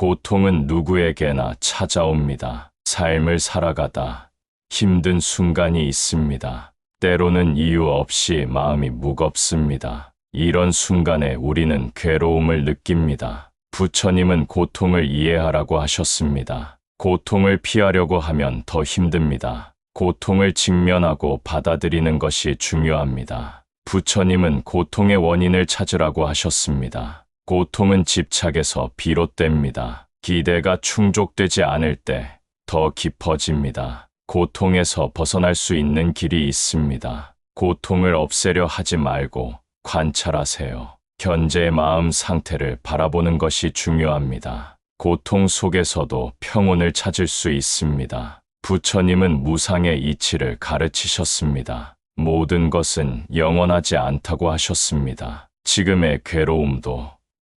고통은 누구에게나 찾아옵니다. 삶을 살아가다 힘든 순간이 있습니다. 때로는 이유 없이 마음이 무겁습니다. 이런 순간에 우리는 괴로움을 느낍니다. 부처님은 고통을 이해하라고 하셨습니다. 고통을 피하려고 하면 더 힘듭니다. 고통을 직면하고 받아들이는 것이 중요합니다. 부처님은 고통의 원인을 찾으라고 하셨습니다. 고통은 집착에서 비롯됩니다. 기대가 충족되지 않을 때 더 깊어집니다. 고통에서 벗어날 수 있는 길이 있습니다. 고통을 없애려 하지 말고 관찰하세요. 현재의 마음 상태를 바라보는 것이 중요합니다. 고통 속에서도 평온을 찾을 수 있습니다. 부처님은 무상의 이치를 가르치셨습니다. 모든 것은 영원하지 않다고 하셨습니다. 지금의 괴로움도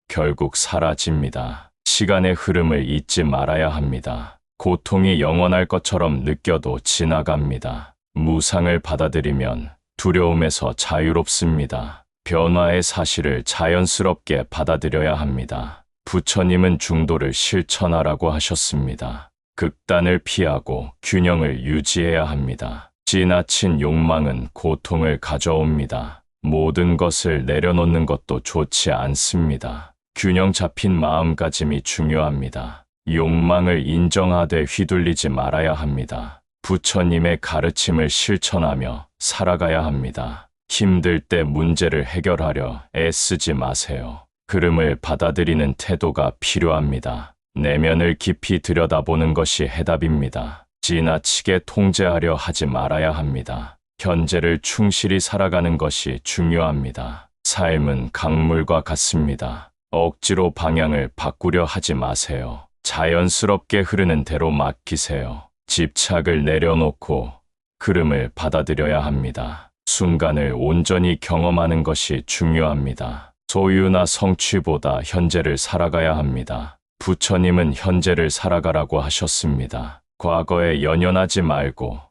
결국 사라집니다. 시간의 흐름을 잊지 말아야 합니다. 고통이 영원할 것처럼 느껴도 지나갑니다. 무상을 받아들이면 두려움에서 자유롭습니다. 변화의 사실을 자연스럽게 받아들여야 합니다. 부처님은 중도를 실천하라고 하셨습니다. 극단을 피하고 균형을 유지해야 합니다. 지나친 욕망은 고통을 가져옵니다. 모든 것을 내려놓는 것도 좋지 않습니다. 균형 잡힌 마음가짐이 중요합니다. 욕망을 인정하되 휘둘리지 말아야 합니다. 부처님의 가르침을 실천하며 살아가야 합니다. 힘들 때 문제를 해결하려 애쓰지 마세요. 흐름을 받아들이는 태도가 필요합니다. 내면을 깊이 들여다보는 것이 해답입니다. 지나치게 통제하려 하지 말아야 합니다. 현재를 충실히 살아가는 것이 중요합니다. 삶은 강물과 같습니다. 억지로 방향을 바꾸려 하지 마세요. 자연스럽게 흐르는 대로 맡기세요. 집착을 내려놓고 흐름을 받아들여야 합니다. 순간을 온전히 경험하는 것이 중요합니다. 소유나 성취보다 현재를 살아가야 합니다. 부처님은 현재를 살아가라고 하셨습니다. 과거에 연연하지 말고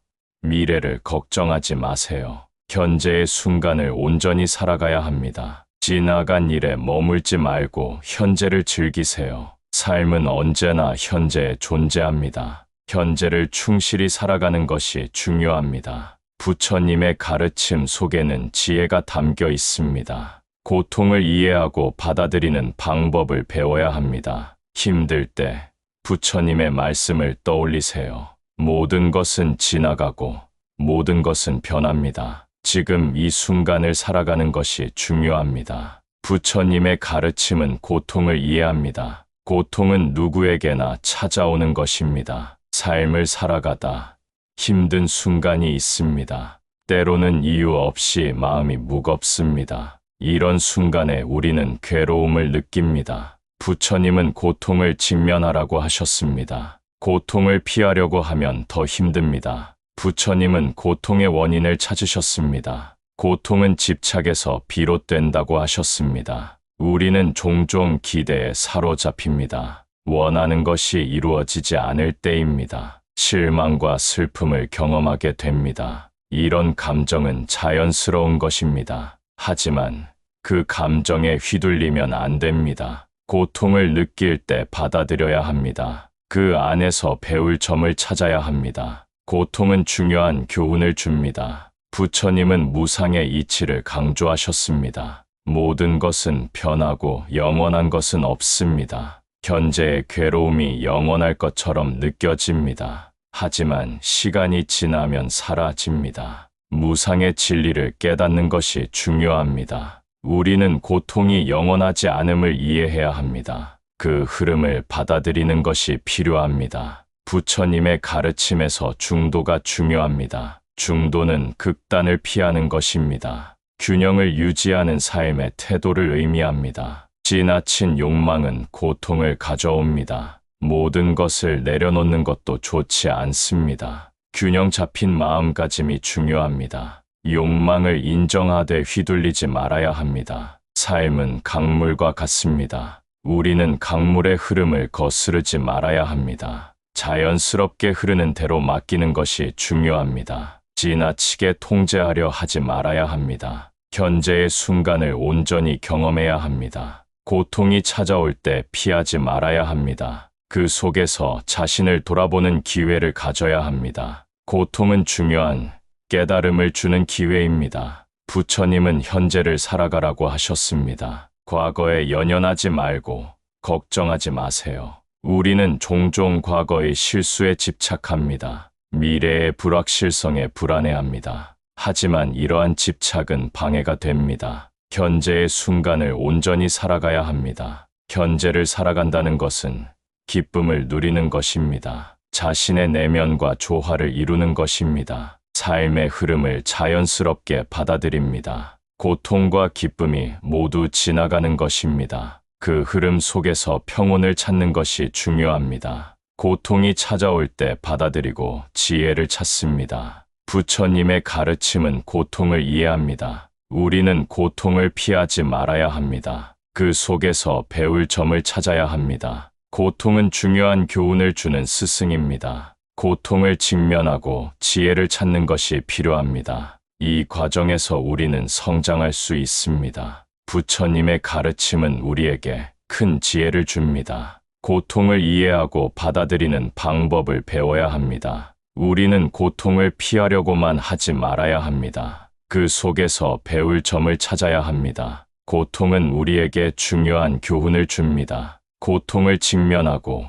미래를 걱정하지 마세요. 현재의 순간을 온전히 살아가야 합니다. 지나간 일에 머물지 말고 현재를 즐기세요. 삶은 언제나 현재에 존재합니다. 현재를 충실히 살아가는 것이 중요합니다. 부처님의 가르침 속에는 지혜가 담겨 있습니다. 고통을 이해하고 받아들이는 방법을 배워야 합니다. 힘들 때 부처님의 말씀을 떠올리세요. 모든 것은 지나가고 모든 것은 변합니다. 지금 이 순간을 살아가는 것이 중요합니다. 부처님의 가르침은 고통을 이해합니다. 고통은 누구에게나 찾아오는 것입니다. 삶을 살아가다 힘든 순간이 있습니다. 때로는 이유 없이 마음이 무겁습니다. 이런 순간에 우리는 괴로움을 느낍니다. 부처님은 고통을 직면하라고 하셨습니다. 고통을 피하려고 하면 더 힘듭니다. 부처님은 고통의 원인을 찾으셨습니다. 고통은 집착에서 비롯된다고 하셨습니다. 우리는 종종 기대에 사로잡힙니다. 원하는 것이 이루어지지 않을 때입니다. 실망과 슬픔을 경험하게 됩니다. 이런 감정은 자연스러운 것입니다. 하지만 그 감정에 휘둘리면 안 됩니다. 고통을 느낄 때 받아들여야 합니다. 그 안에서 배울 점을 찾아야 합니다. 고통은 중요한 교훈을 줍니다. 부처님은 무상의 이치를 강조하셨습니다. 모든 것은 변하고 영원한 것은 없습니다. 현재의 괴로움이 영원할 것처럼 느껴집니다. 하지만 시간이 지나면 사라집니다. 무상의 진리를 깨닫는 것이 중요합니다. 우리는 고통이 영원하지 않음을 이해해야 합니다. 그 흐름을 받아들이는 것이 필요합니다. 부처님의 가르침에서 중도가 중요합니다. 중도는 극단을 피하는 것입니다. 균형을 유지하는 삶의 태도를 의미합니다. 지나친 욕망은 고통을 가져옵니다. 모든 것을 내려놓는 것도 좋지 않습니다. 균형 잡힌 마음가짐이 중요합니다. 욕망을 인정하되 휘둘리지 말아야 합니다. 삶은 강물과 같습니다. 우리는 강물의 흐름을 거스르지 말아야 합니다. 자연스럽게 흐르는 대로 맡기는 것이 중요합니다. 지나치게 통제하려 하지 말아야 합니다. 현재의 순간을 온전히 경험해야 합니다. 고통이 찾아올 때 피하지 말아야 합니다. 그 속에서 자신을 돌아보는 기회를 가져야 합니다. 고통은 중요한 깨달음을 주는 기회입니다. 부처님은 현재를 살아가라고 하셨습니다. 과거에 연연하지 말고 걱정하지 마세요. 우리는 종종 과거의 실수에 집착합니다. 미래의 불확실성에 불안해합니다. 하지만 이러한 집착은 방해가 됩니다. 현재의 순간을 온전히 살아가야 합니다. 현재를 살아간다는 것은 기쁨을 누리는 것입니다. 자신의 내면과 조화를 이루는 것입니다. 삶의 흐름을 자연스럽게 받아들입니다. 고통과 기쁨이 모두 지나가는 것입니다. 그 흐름 속에서 평온을 찾는 것이 중요합니다. 고통이 찾아올 때 받아들이고 지혜를 찾습니다. 부처님의 가르침은 고통을 이해합니다. 우리는 고통을 피하지 말아야 합니다. 그 속에서 배울 점을 찾아야 합니다. 고통은 중요한 교훈을 주는 스승입니다. 고통을 직면하고 지혜를 찾는 것이 필요합니다. 이 과정에서 우리는 성장할 수 있습니다. 부처님의 가르침은 우리에게 큰 지혜를 줍니다. 고통을 이해하고 받아들이는 방법을 배워야 합니다. 우리는 고통을 피하려고만 하지 말아야 합니다. 그 속에서 배울 점을 찾아야 합니다. 고통은 우리에게 중요한 교훈을 줍니다. 고통을 직면하고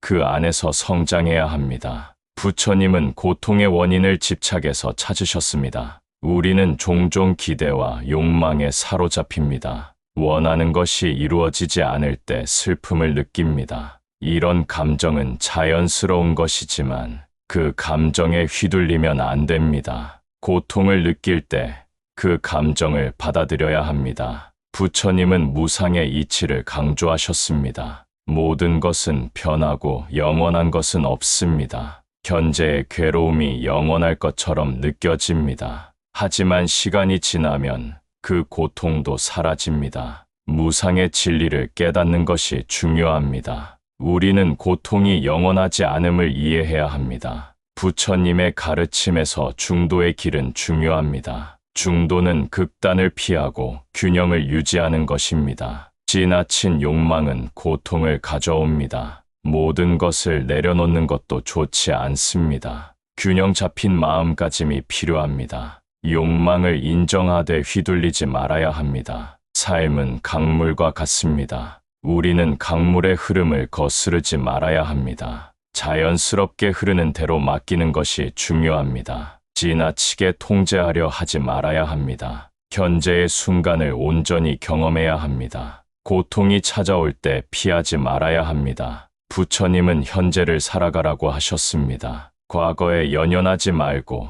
그 안에서 성장해야 합니다. 부처님은 고통의 원인을 집착해서 찾으셨습니다. 우리는 종종 기대와 욕망에 사로잡힙니다. 원하는 것이 이루어지지 않을 때 슬픔을 느낍니다. 이런 감정은 자연스러운 것이지만 그 감정에 휘둘리면 안 됩니다. 고통을 느낄 때 그 감정을 받아들여야 합니다. 부처님은 무상의 이치를 강조하셨습니다. 모든 것은 변하고 영원한 것은 없습니다. 현재의 괴로움이 영원할 것처럼 느껴집니다. 하지만 시간이 지나면 그 고통도 사라집니다. 무상의 진리를 깨닫는 것이 중요합니다. 우리는 고통이 영원하지 않음을 이해해야 합니다. 부처님의 가르침에서 중도의 길은 중요합니다. 중도는 극단을 피하고 균형을 유지하는 것입니다. 지나친 욕망은 고통을 가져옵니다. 모든 것을 내려놓는 것도 좋지 않습니다. 균형 잡힌 마음가짐이 필요합니다. 욕망을 인정하되 휘둘리지 말아야 합니다. 삶은 강물과 같습니다. 우리는 강물의 흐름을 거스르지 말아야 합니다. 자연스럽게 흐르는 대로 맡기는 것이 중요합니다. 지나치게 통제하려 하지 말아야 합니다. 현재의 순간을 온전히 경험해야 합니다. 고통이 찾아올 때 피하지 말아야 합니다. 부처님은 현재를 살아가라고 하셨습니다. 과거에 연연하지 말고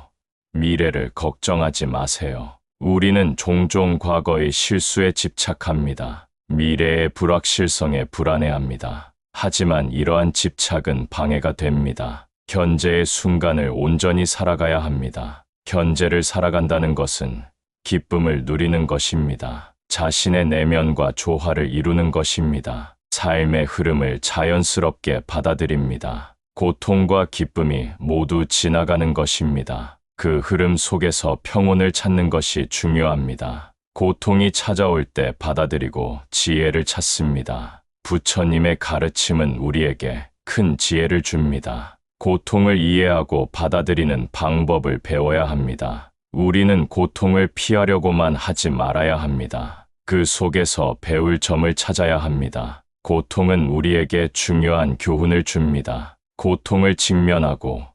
미래를 걱정하지 마세요. 우리는 종종 과거의 실수에 집착합니다. 미래의 불확실성에 불안해합니다. 하지만 이러한 집착은 방해가 됩니다. 현재의 순간을 온전히 살아가야 합니다. 현재를 살아간다는 것은 기쁨을 누리는 것입니다. 자신의 내면과 조화를 이루는 것입니다. 삶의 흐름을 자연스럽게 받아들입니다. 고통과 기쁨이 모두 지나가는 것입니다. 그 흐름 속에서 평온을 찾는 것이 중요합니다. 고통이 찾아올 때 받아들이고 지혜를 찾습니다. 부처님의 가르침은 우리에게 큰 지혜를 줍니다. 고통을 이해하고 받아들이는 방법을 배워야 합니다. 우리는 고통을 피하려고만 하지 말아야 합니다. 그 속에서 배울 점을 찾아야 합니다. 고통은 우리에게 중요한 교훈을 줍니다. 고통을 직면하고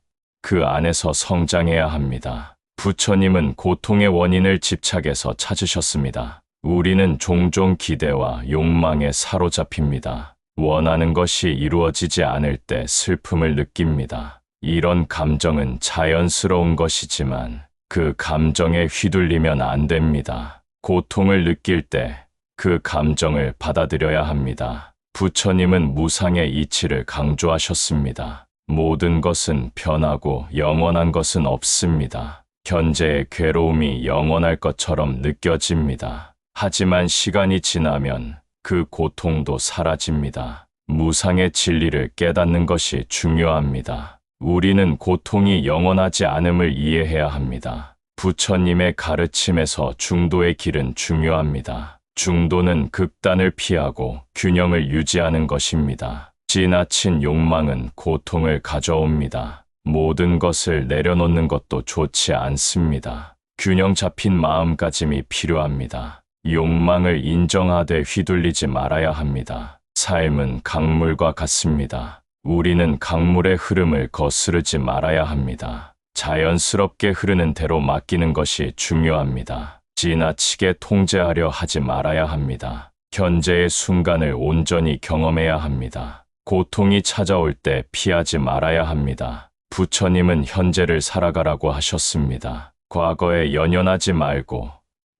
그 안에서 성장해야 합니다. 부처님은 고통의 원인을 집착해서 찾으셨습니다. 우리는 종종 기대와 욕망에 사로잡힙니다. 원하는 것이 이루어지지 않을 때 슬픔을 느낍니다. 이런 감정은 자연스러운 것이지만 그 감정에 휘둘리면 안 됩니다. 고통을 느낄 때 그 감정을 받아들여야 합니다. 부처님은 무상의 이치를 강조하셨습니다. 모든 것은 변하고 영원한 것은 없습니다. 현재의 괴로움이 영원할 것처럼 느껴집니다. 하지만 시간이 지나면 그 고통도 사라집니다. 무상의 진리를 깨닫는 것이 중요합니다. 우리는 고통이 영원하지 않음을 이해해야 합니다. 부처님의 가르침에서 중도의 길은 중요합니다. 중도는 극단을 피하고 균형을 유지하는 것입니다. 지나친 욕망은 고통을 가져옵니다. 모든 것을 내려놓는 것도 좋지 않습니다. 균형 잡힌 마음가짐이 필요합니다. 욕망을 인정하되 휘둘리지 말아야 합니다. 삶은 강물과 같습니다. 우리는 강물의 흐름을 거스르지 말아야 합니다. 자연스럽게 흐르는 대로 맡기는 것이 중요합니다. 지나치게 통제하려 하지 말아야 합니다. 현재의 순간을 온전히 경험해야 합니다. 고통이 찾아올 때 피하지 말아야 합니다. 부처님은 현재를 살아가라고 하셨습니다. 과거에 연연하지 말고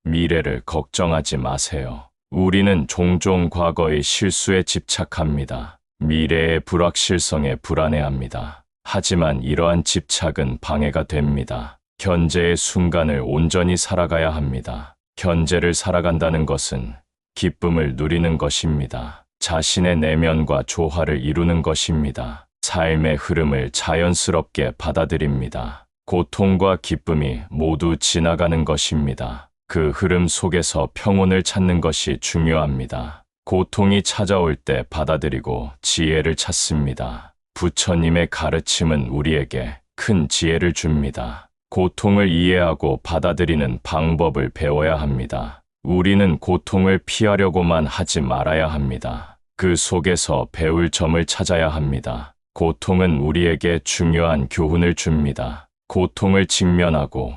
미래를 걱정하지 마세요. 우리는 종종 과거의 실수에 집착합니다. 미래의 불확실성에 불안해합니다. 하지만 이러한 집착은 방해가 됩니다. 현재의 순간을 온전히 살아가야 합니다. 현재를 살아간다는 것은 기쁨을 누리는 것입니다. 자신의 내면과 조화를 이루는 것입니다. 삶의 흐름을 자연스럽게 받아들입니다. 고통과 기쁨이 모두 지나가는 것입니다. 그 흐름 속에서 평온을 찾는 것이 중요합니다. 고통이 찾아올 때 받아들이고 지혜를 찾습니다. 부처님의 가르침은 우리에게 큰 지혜를 줍니다. 고통을 이해하고 받아들이는 방법을 배워야 합니다. 우리는 고통을 피하려고만 하지 말아야 합니다. 그 속에서 배울 점을 찾아야 합니다. 고통은 우리에게 중요한 교훈을 줍니다. 고통을 직면하고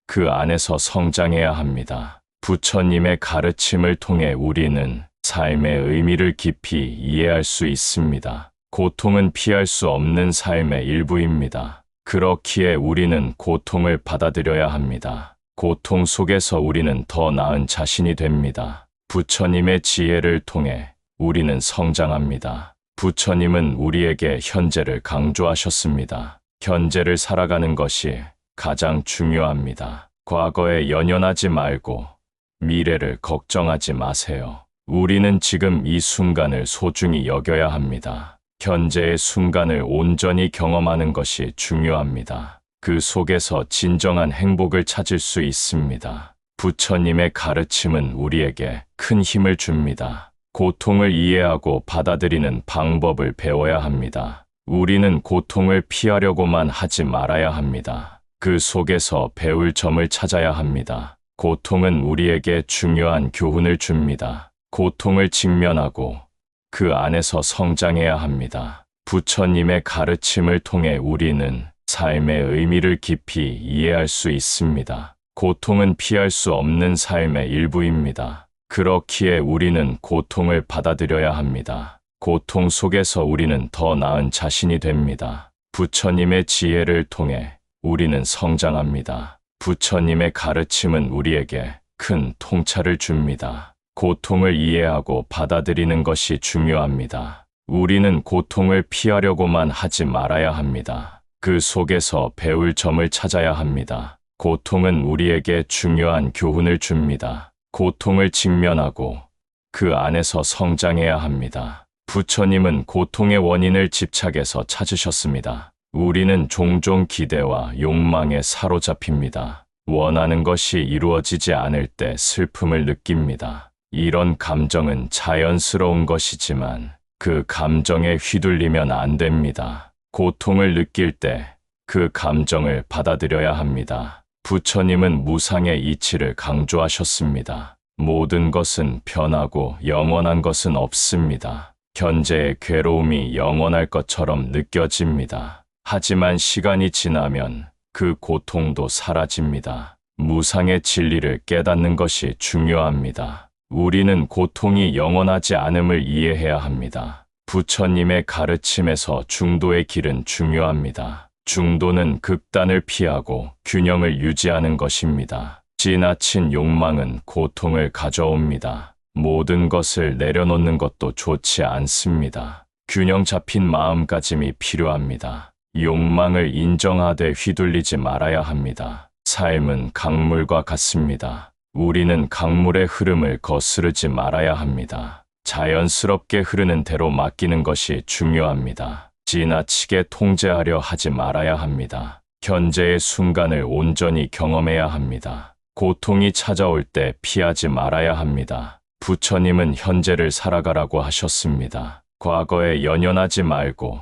그 안에서 성장해야 합니다. 부처님의 가르침을 통해 우리는 삶의 의미를 깊이 이해할 수 있습니다. 고통은 피할 수 없는 삶의 일부입니다. 그렇기에 우리는 고통을 받아들여야 합니다. 고통 속에서 우리는 더 나은 자신이 됩니다. 부처님의 지혜를 통해 우리는 성장합니다. 부처님은 우리에게 현재를 강조하셨습니다. 현재를 살아가는 것이 가장 중요합니다. 과거에 연연하지 말고 미래를 걱정하지 마세요. 우리는 지금 이 순간을 소중히 여겨야 합니다. 현재의 순간을 온전히 경험하는 것이 중요합니다. 그 속에서 진정한 행복을 찾을 수 있습니다. 부처님의 가르침은 우리에게 큰 힘을 줍니다. 고통을 이해하고 받아들이는 방법을 배워야 합니다. 우리는 고통을 피하려고만 하지 말아야 합니다. 그 속에서 배울 점을 찾아야 합니다. 고통은 우리에게 중요한 교훈을 줍니다. 고통을 직면하고 그 안에서 성장해야 합니다. 부처님의 가르침을 통해 우리는 삶의 의미를 깊이 이해할 수 있습니다. 고통은 피할 수 없는 삶의 일부입니다. 그렇기에 우리는 고통을 받아들여야 합니다. 고통 속에서 우리는 더 나은 자신이 됩니다. 부처님의 지혜를 통해 우리는 성장합니다. 부처님의 가르침은 우리에게 큰 통찰을 줍니다. 고통을 이해하고 받아들이는 것이 중요합니다. 우리는 고통을 피하려고만 하지 말아야 합니다. 그 속에서 배울 점을 찾아야 합니다. 고통은 우리에게 중요한 교훈을 줍니다. 고통을 직면하고 그 안에서 성장해야 합니다. 부처님은 고통의 원인을 집착해서 찾으셨습니다. 우리는 종종 기대와 욕망에 사로잡힙니다. 원하는 것이 이루어지지 않을 때 슬픔을 느낍니다. 이런 감정은 자연스러운 것이지만 그 감정에 휘둘리면 안 됩니다. 고통을 느낄 때 그 감정을 받아들여야 합니다. 부처님은 무상의 이치를 강조하셨습니다. 모든 것은 변하고 영원한 것은 없습니다. 현재의 괴로움이 영원할 것처럼 느껴집니다. 하지만 시간이 지나면 그 고통도 사라집니다. 무상의 진리를 깨닫는 것이 중요합니다. 우리는 고통이 영원하지 않음을 이해해야 합니다. 부처님의 가르침에서 중도의 길은 중요합니다. 중도는 극단을 피하고 균형을 유지하는 것입니다. 지나친 욕망은 고통을 가져옵니다. 모든 것을 내려놓는 것도 좋지 않습니다. 균형 잡힌 마음가짐이 필요합니다. 욕망을 인정하되 휘둘리지 말아야 합니다. 삶은 강물과 같습니다. 우리는 강물의 흐름을 거스르지 말아야 합니다. 자연스럽게 흐르는 대로 맡기는 것이 중요합니다. 지나치게 통제하려 하지 말아야 합니다. 현재의 순간을 온전히 경험해야 합니다. 고통이 찾아올 때 피하지 말아야 합니다. 부처님은 현재를 살아가라고 하셨습니다. 과거에 연연하지 말고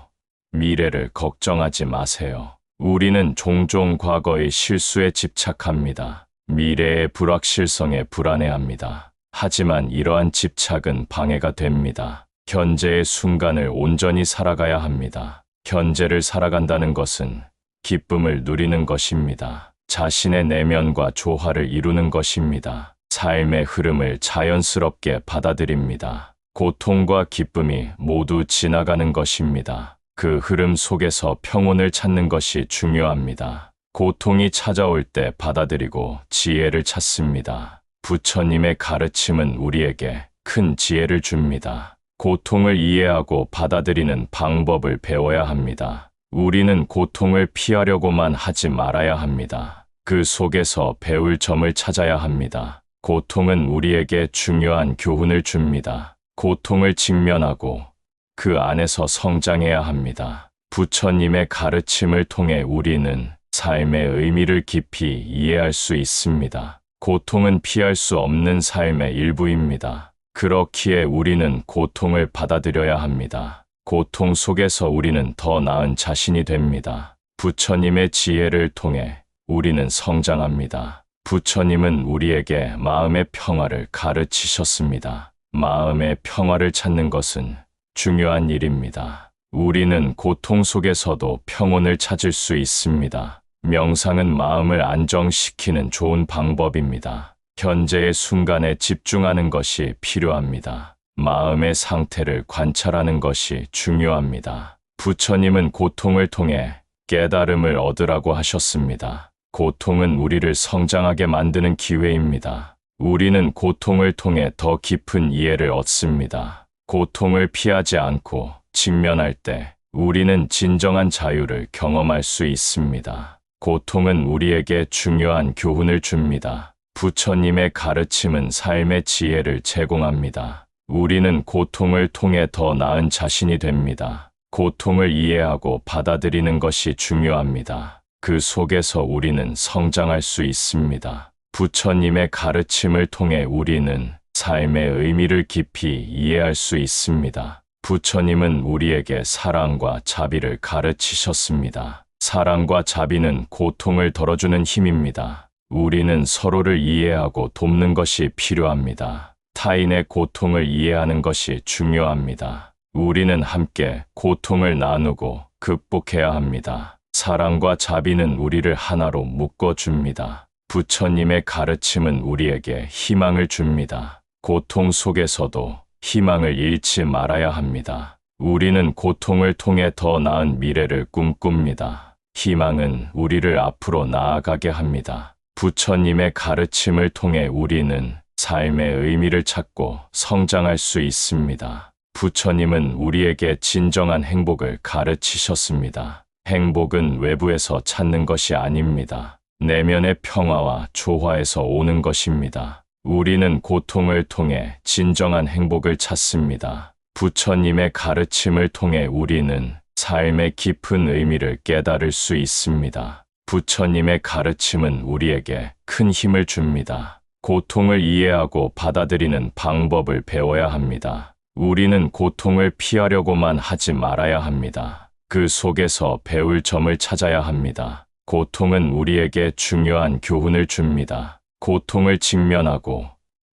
미래를 걱정하지 마세요. 우리는 종종 과거의 실수에 집착합니다. 미래의 불확실성에 불안해합니다. 하지만 이러한 집착은 방해가 됩니다. 현재의 순간을 온전히 살아가야 합니다. 현재를 살아간다는 것은 기쁨을 누리는 것입니다. 자신의 내면과 조화를 이루는 것입니다. 삶의 흐름을 자연스럽게 받아들입니다. 고통과 기쁨이 모두 지나가는 것입니다. 그 흐름 속에서 평온을 찾는 것이 중요합니다. 고통이 찾아올 때 받아들이고 지혜를 찾습니다. 부처님의 가르침은 우리에게 큰 지혜를 줍니다. 고통을 이해하고 받아들이는 방법을 배워야 합니다. 우리는 고통을 피하려고만 하지 말아야 합니다. 그 속에서 배울 점을 찾아야 합니다. 고통은 우리에게 중요한 교훈을 줍니다. 고통을 직면하고 그 안에서 성장해야 합니다. 부처님의 가르침을 통해 우리는 삶의 의미를 깊이 이해할 수 있습니다. 고통은 피할 수 없는 삶의 일부입니다. 그렇기에 우리는 고통을 받아들여야 합니다. 고통 속에서 우리는 더 나은 자신이 됩니다. 부처님의 지혜를 통해 우리는 성장합니다. 부처님은 우리에게 마음의 평화를 가르치셨습니다. 마음의 평화를 찾는 것은 중요한 일입니다. 우리는 고통 속에서도 평온을 찾을 수 있습니다. 명상은 마음을 안정시키는 좋은 방법입니다. 현재의 순간에 집중하는 것이 필요합니다. 마음의 상태를 관찰하는 것이 중요합니다. 부처님은 고통을 통해 깨달음을 얻으라고 하셨습니다. 고통은 우리를 성장하게 만드는 기회입니다. 우리는 고통을 통해 더 깊은 이해를 얻습니다. 고통을 피하지 않고 직면할 때 우리는 진정한 자유를 경험할 수 있습니다. 고통은 우리에게 중요한 교훈을 줍니다. 부처님의 가르침은 삶의 지혜를 제공합니다. 우리는 고통을 통해 더 나은 자신이 됩니다. 고통을 이해하고 받아들이는 것이 중요합니다. 그 속에서 우리는 성장할 수 있습니다. 부처님의 가르침을 통해 우리는 삶의 의미를 깊이 이해할 수 있습니다. 부처님은 우리에게 사랑과 자비를 가르치셨습니다. 사랑과 자비는 고통을 덜어주는 힘입니다. 우리는 서로를 이해하고 돕는 것이 필요합니다. 타인의 고통을 이해하는 것이 중요합니다. 우리는 함께 고통을 나누고 극복해야 합니다. 사랑과 자비는 우리를 하나로 묶어줍니다. 부처님의 가르침은 우리에게 희망을 줍니다. 고통 속에서도 희망을 잃지 말아야 합니다. 우리는 고통을 통해 더 나은 미래를 꿈꿉니다. 희망은 우리를 앞으로 나아가게 합니다. 부처님의 가르침을 통해 우리는 삶의 의미를 찾고 성장할 수 있습니다. 부처님은 우리에게 진정한 행복을 가르치셨습니다. 행복은 외부에서 찾는 것이 아닙니다. 내면의 평화와 조화에서 오는 것입니다. 우리는 고통을 통해 진정한 행복을 찾습니다. 부처님의 가르침을 통해 우리는 삶의 깊은 의미를 깨달을 수 있습니다. 부처님의 가르침은 우리에게 큰 힘을 줍니다. 고통을 이해하고 받아들이는 방법을 배워야 합니다. 우리는 고통을 피하려고만 하지 말아야 합니다. 그 속에서 배울 점을 찾아야 합니다. 고통은 우리에게 중요한 교훈을 줍니다. 고통을 직면하고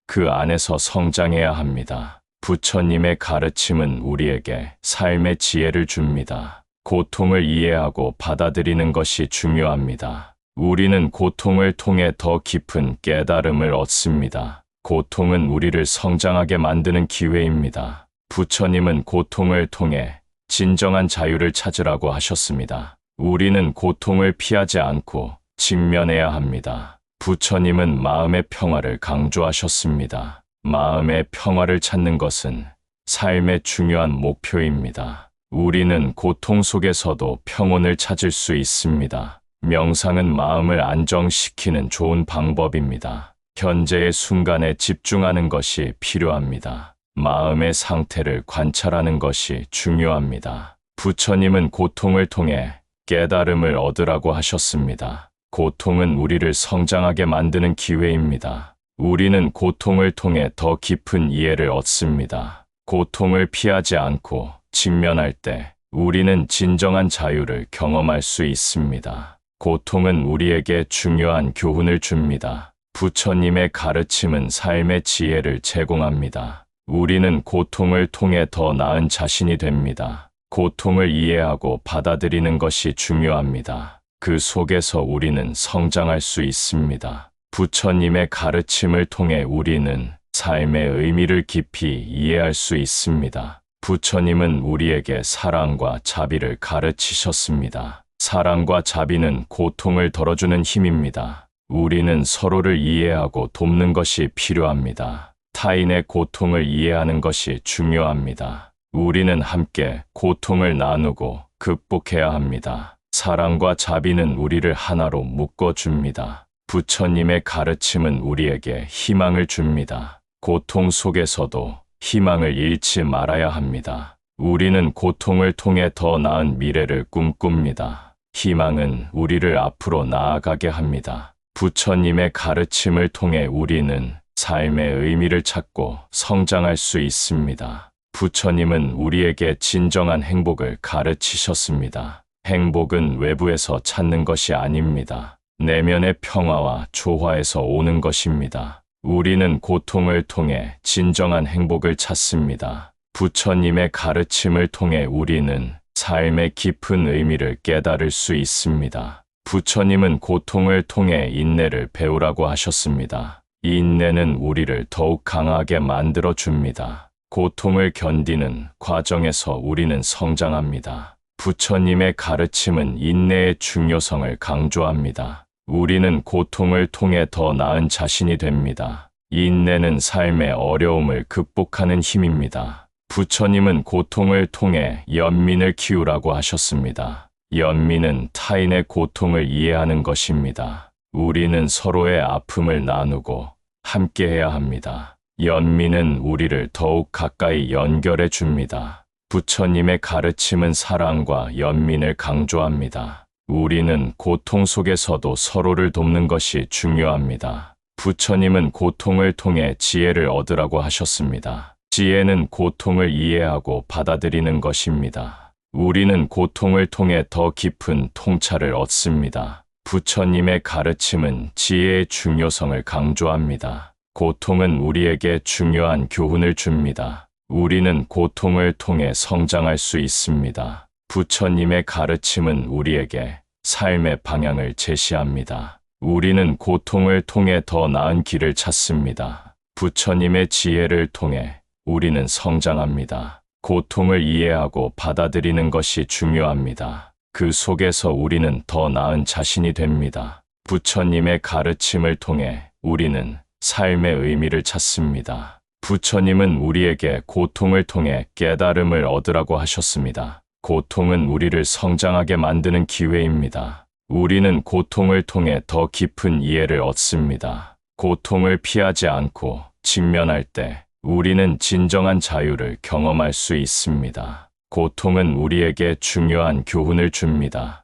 그 안에서 성장해야 합니다. 부처님의 가르침은 우리에게 삶의 지혜를 줍니다. 고통을 이해하고 받아들이는 것이 중요합니다. 우리는 고통을 통해 더 깊은 깨달음을 얻습니다. 고통은 우리를 성장하게 만드는 기회입니다. 부처님은 고통을 통해 진정한 자유를 찾으라고 하셨습니다. 우리는 고통을 피하지 않고 직면해야 합니다. 부처님은 마음의 평화를 강조하셨습니다. 마음의 평화를 찾는 것은 삶의 중요한 목표입니다. 우리는 고통 속에서도 평온을 찾을 수 있습니다. 명상은 마음을 안정시키는 좋은 방법입니다. 현재의 순간에 집중하는 것이 필요합니다. 마음의 상태를 관찰하는 것이 중요합니다. 부처님은 고통을 통해 깨달음을 얻으라고 하셨습니다. 고통은 우리를 성장하게 만드는 기회입니다. 우리는 고통을 통해 더 깊은 이해를 얻습니다. 고통을 피하지 않고 직면할 때 우리는 진정한 자유를 경험할 수 있습니다. 고통은 우리에게 중요한 교훈을 줍니다. 부처님의 가르침은 삶의 지혜를 제공합니다. 우리는 고통을 통해 더 나은 자신이 됩니다. 고통을 이해하고 받아들이는 것이 중요합니다. 그 속에서 우리는 성장할 수 있습니다. 부처님의 가르침을 통해 우리는 삶의 의미를 깊이 이해할 수 있습니다. 부처님은 우리에게 사랑과 자비를 가르치셨습니다. 사랑과 자비는 고통을 덜어주는 힘입니다. 우리는 서로를 이해하고 돕는 것이 필요합니다. 타인의 고통을 이해하는 것이 중요합니다. 우리는 함께 고통을 나누고 극복해야 합니다. 사랑과 자비는 우리를 하나로 묶어줍니다. 부처님의 가르침은 우리에게 희망을 줍니다. 고통 속에서도 희망을 잃지 말아야 합니다. 우리는 고통을 통해 더 나은 미래를 꿈꿉니다. 희망은 우리를 앞으로 나아가게 합니다. 부처님의 가르침을 통해 우리는 삶의 의미를 찾고 성장할 수 있습니다. 부처님은 우리에게 진정한 행복을 가르치셨습니다. 행복은 외부에서 찾는 것이 아닙니다. 내면의 평화와 조화에서 오는 것입니다. 우리는 고통을 통해 진정한 행복을 찾습니다. 부처님의 가르침을 통해 우리는 삶의 깊은 의미를 깨달을 수 있습니다. 부처님은 고통을 통해 인내를 배우라고 하셨습니다. 인내는 우리를 더욱 강하게 만들어 줍니다. 고통을 견디는 과정에서 우리는 성장합니다. 부처님의 가르침은 인내의 중요성을 강조합니다. 우리는 고통을 통해 더 나은 자신이 됩니다. 인내는 삶의 어려움을 극복하는 힘입니다. 부처님은 고통을 통해 연민을 키우라고 하셨습니다. 연민은 타인의 고통을 이해하는 것입니다. 우리는 서로의 아픔을 나누고 함께해야 합니다. 연민은 우리를 더욱 가까이 연결해 줍니다. 부처님의 가르침은 사랑과 연민을 강조합니다. 우리는 고통 속에서도 서로를 돕는 것이 중요합니다. 부처님은 고통을 통해 지혜를 얻으라고 하셨습니다. 지혜는 고통을 이해하고 받아들이는 것입니다. 우리는 고통을 통해 더 깊은 통찰을 얻습니다. 부처님의 가르침은 지혜의 중요성을 강조합니다. 고통은 우리에게 중요한 교훈을 줍니다. 우리는 고통을 통해 성장할 수 있습니다. 부처님의 가르침은 우리에게 삶의 방향을 제시합니다. 우리는 고통을 통해 더 나은 길을 찾습니다. 부처님의 지혜를 통해 우리는 성장합니다. 고통을 이해하고 받아들이는 것이 중요합니다. 그 속에서 우리는 더 나은 자신이 됩니다. 부처님의 가르침을 통해 우리는 삶의 의미를 찾습니다. 부처님은 우리에게 고통을 통해 깨달음을 얻으라고 하셨습니다. 고통은 우리를 성장하게 만드는 기회입니다. 우리는 고통을 통해 더 깊은 이해를 얻습니다. 고통을 피하지 않고 직면할 때 우리는 진정한 자유를 경험할 수 있습니다. 고통은 우리에게 중요한 교훈을 줍니다.